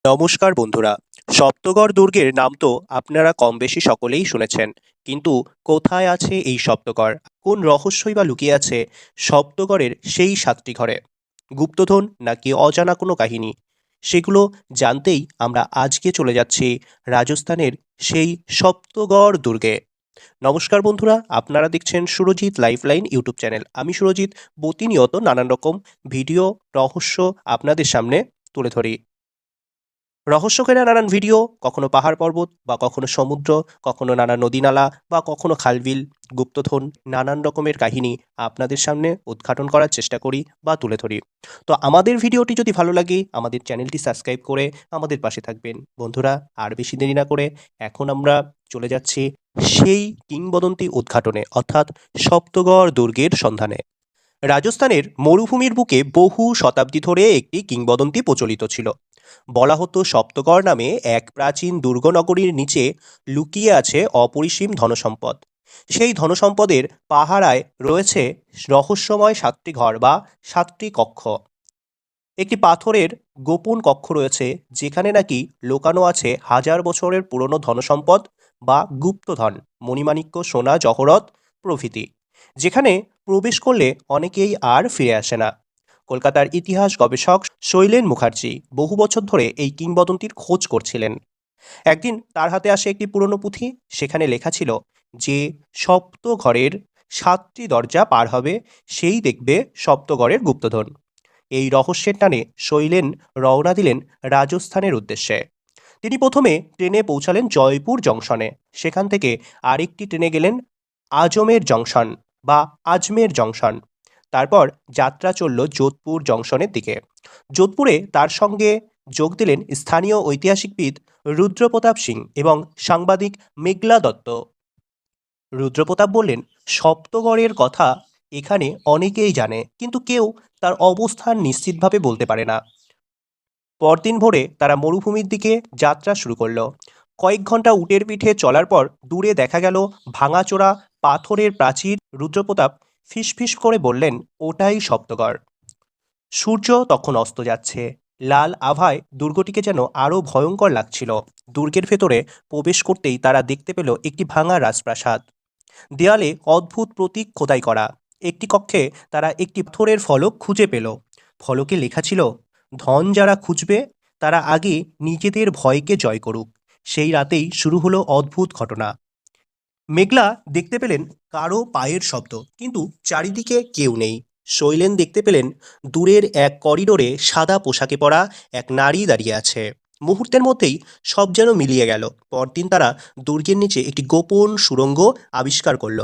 নমস্কার বন্ধুরা। সপ্তগড় দুর্গের নাম তো আপনারা কমবেশি সকলেই শুনেছেন। কিন্তু কোথায় আছে এই সপ্তগড়? কোন রহস্যই বা লুকিয়ে আছে সপ্তগড়ের সেই ৭টি ঘরে? গুপ্তধন নাকি অজানা কোনো কাহিনী? সেগুলো জানতেই আমরা আজকে চলে যাচ্ছি রাজস্থানের সেই সপ্তগড় দুর্গে। নমস্কার বন্ধুরা, আপনারা দেখছেন সুরজিৎ লাইফলাইন ইউটিউব চ্যানেল। আমি সুরজিৎ প্রতিনিয়ত নানান রকম ভিডিও, রহস্য আপনাদের সামনে তুলে ধরি। রহস্যকেরা নানান ভিডিও, কখনো পাহাড় পর্বত বা কখনো সমুদ্র, কখনো নানা নদীনালা বা কখনো খালবিল, গুপ্তধন, নানান রকমের কাহিনী আপনাদের সামনে উদ্ঘাটন করার চেষ্টা করি বা তুলে ধরি। তো আমাদের ভিডিওটি যদি ভালো লাগে আমাদের চ্যানেলটি সাবস্ক্রাইব করে আমাদের পাশে থাকবেন। বন্ধুরা, আর বেশি দেরি না করে এখন আমরা চলে যাচ্ছি সেই কিংবদন্তি উদ্ঘাটনে, অর্থাৎ সপ্তগড় দুর্গের সন্ধানে। রাজস্থানের মরুভূমির বুকে বহু শতাব্দী ধরে একটি কিংবদন্তি প্রচলিত ছিল। বলা হতো সপ্তগড় নামে এক প্রাচীন দুর্গনগরীর নিচে লুকিয়ে আছে অপরিসীম ধনসম্পদ। সেই ধনসম্পদের পাহারায় রয়েছে রহস্যময় ৭টি ঘর বা ৭টি কক্ষ। একটি পাথরের গোপন কক্ষ রয়েছে, যেখানে নাকি লুকানো আছে হাজার বছরের পুরনো ধনসম্পদ বা গুপ্তধন, মণিমাণিক্য, সোনা, জহরত প্রভৃতি, যেখানে প্রবেশ করলে অনেকেই আর ফিরে আসে না। কলকাতার ইতিহাস গবেষক শৈলেন মুখার্জি বহু বছর ধরে এই কিংবদন্তির খোঁজ করছিলেন। একদিন তার হাতে আসে একটি পুরনো পুঁথি। সেখানে লেখা ছিল যে সপ্তঘরের ৭টি দরজা পার হবে সেই দেখবে সপ্তগড়ের গুপ্তধন। এই রহস্যের টানে শৈলেন রওনা দিলেন রাজস্থানের উদ্দেশ্যে। তিনি প্রথমে ট্রেনে পৌঁছালেন জয়পুর জংশনে। সেখান থেকে আরেকটি ট্রেনে গেলেন আজমের জংশন বা আজমের জংশন। তারপর যাত্রা চলল যোধপুর জংশনের দিকে। যোধপুরে তার সঙ্গে যোগ দিলেন স্থানীয় ঐতিহাসিকবিদ রুদ্রপ্রতাপ সিং এবং সাংবাদিক মেঘলা দত্ত। রুদ্রপ্রতাপ বললেন, সপ্তগড়ের কথা এখানে অনেকেই জানে, কিন্তু কেউ তার অবস্থান নিশ্চিতভাবে বলতে পারে না। পরদিন ভোরে তারা মরুভূমির দিকে যাত্রা শুরু করলো। কয়েক ঘন্টা উটের পিঠে চলার পর দূরে দেখা গেল ভাঙাচোরা পাথরের প্রাচীর। রুদ্রপ্রতাপ ফিসফিস করে বললেন, ওটাই সপ্তগড়। সূর্য তখন অস্ত যাচ্ছে। লাল আভায় দুর্গটিকে যেন আরও ভয়ঙ্কর লাগছিল। দুর্গের ভেতরে প্রবেশ করতেই তারা দেখতে পেল একটি ভাঙা রাজপ্রাসাদ। দেয়ালে অদ্ভুত প্রতীক খোদাই করা। একটি কক্ষে তারা একটি পাথরের ফলক খুঁজে পেল। ফলকে লেখা ছিল, ধন যারা খুঁজবে তারা আগে নিজেদের ভয়কে জয় করুক। সেই রাতেই শুরু হলো অদ্ভুত ঘটনা। মেঘলা দেখতে পেলেন কারো পায়ের শব্দ, কিন্তু চারিদিকে কেউ নেই। শৈলেন দেখতে পেলেন দূরের এক করিডোরে সাদা পোশাকে পরা এক নারী দাঁড়িয়ে আছে। মুহূর্তের মধ্যেই সব যেন মিলিয়ে গেল। পরদিন তারা দুর্গের নিচে একটি গোপন সুড়ঙ্গ আবিষ্কার করল।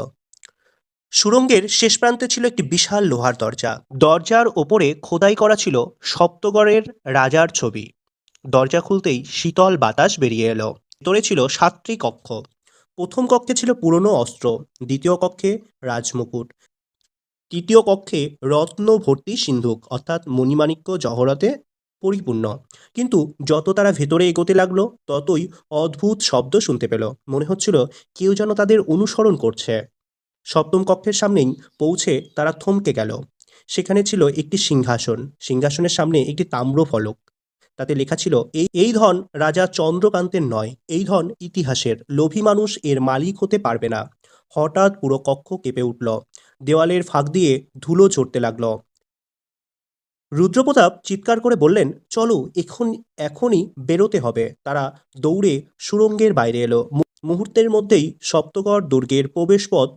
সুড়ঙ্গের শেষ প্রান্তে ছিল একটি বিশাল লোহার দরজা। দরজার ওপরে খোদাই করা ছিল সপ্তগড়ের রাজার ছবি। দরজা খুলতেই শীতল বাতাস বেরিয়ে এলো। ভেতরে ছিল ৭টি কক্ষ। প্রথম কক্ষে ছিল পুরনো অস্ত্র, দ্বিতীয় কক্ষে রাজমুকুট, তৃতীয় কক্ষে রত্ন ভর্তি সিন্ধুক, অর্থাৎ মণিমাণিক্য জহরতে পরিপূর্ণ। কিন্তু যত তারা ভেতরে এগোতে লাগলো ততই অদ্ভুত শব্দ শুনতে পেল। মনে হচ্ছিল কেউ যেন তাদের অনুসরণ করছে। সপ্তম কক্ষের সামনেই পৌঁছে তারা থমকে গেল। সেখানে ছিল একটি সিংহাসন। সিংহাসনের সামনে একটি তাম্র ফলক। তাতে লেখা ছিল, এই ধন রাজা চন্দ্রকান্তের নয়, এই ধন ইতিহাসের। লোভী মানুষ এর মালিক হতে পারবে না। হঠাৎ পুরো কক্ষ কেঁপে উঠল। দেওয়ালের ফাঁক দিয়ে ধুলো ঝরতে লাগলো। রুদ্রপ্রতাপ চিৎকার করে বললেন, চলো, এখনই বেরোতে হবে। তারা দৌড়ে সুড়ঙ্গের বাইরে এলো। মুহূর্তের মধ্যেই সপ্তগড় দুর্গের প্রবেশপথ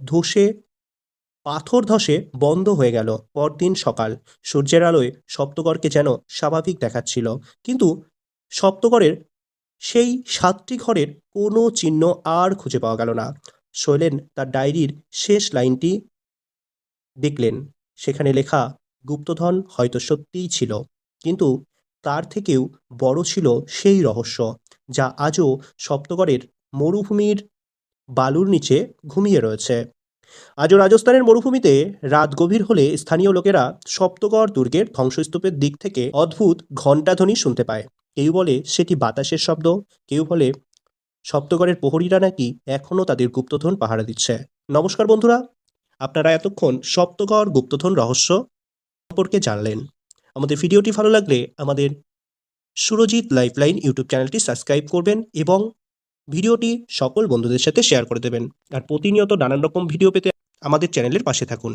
পাথর ধসে বন্ধ হয়ে গেল। পরদিন সকাল। সূর্যের আলোয় সপ্তগড়কে যেন স্বাভাবিক দেখাচ্ছিল, কিন্তু সপ্তগড়ের সেই ৭টি ঘরের কোনো চিহ্ন আর খুঁজে পাওয়া গেল না। শৈলেন তার ডায়েরির শেষ লাইনটি দেখলেন। সেখানে লেখা, গুপ্তধন হয়তো সত্যিই ছিল, কিন্তু তার থেকেও বড় ছিল সেই রহস্য যা আজও সপ্তগড়ের মরুভূমির বালুর নিচে ঘুমিয়ে রয়েছে। আজও রাজস্থানের মরুভূমিতে রাত গভীর হলে স্থানীয় লোকেরা সপ্তগড় দুর্গের ধ্বংসস্তূপের দিক থেকে অদ্ভুত ঘণ্টাধ্বনি শুনতে পায়। কেউ বলে সেটি বাতাসের শব্দ, কেউ বলে সপ্তগড়ের প্রহরীরা নাকি এখনও তাদের গুপ্তধন পাহারা দিচ্ছে। নমস্কার বন্ধুরা, আপনারা এতক্ষণ সপ্তগড় গুপ্তধন রহস্য সম্পর্কে জানলেন। আমাদের ভিডিওটি ভালো লাগলে আমাদের সুরজিৎ লাইফলাইন ইউটিউব চ্যানেলটি সাবস্ক্রাইব করবেন এবং ভিডিওটি সকল বন্ধুদের সাথে শেয়ার করে দেবেন। আর প্রতিনিয়ত নানান রকম ভিডিও পেতে আমাদের চ্যানেলের পাশে থাকুন।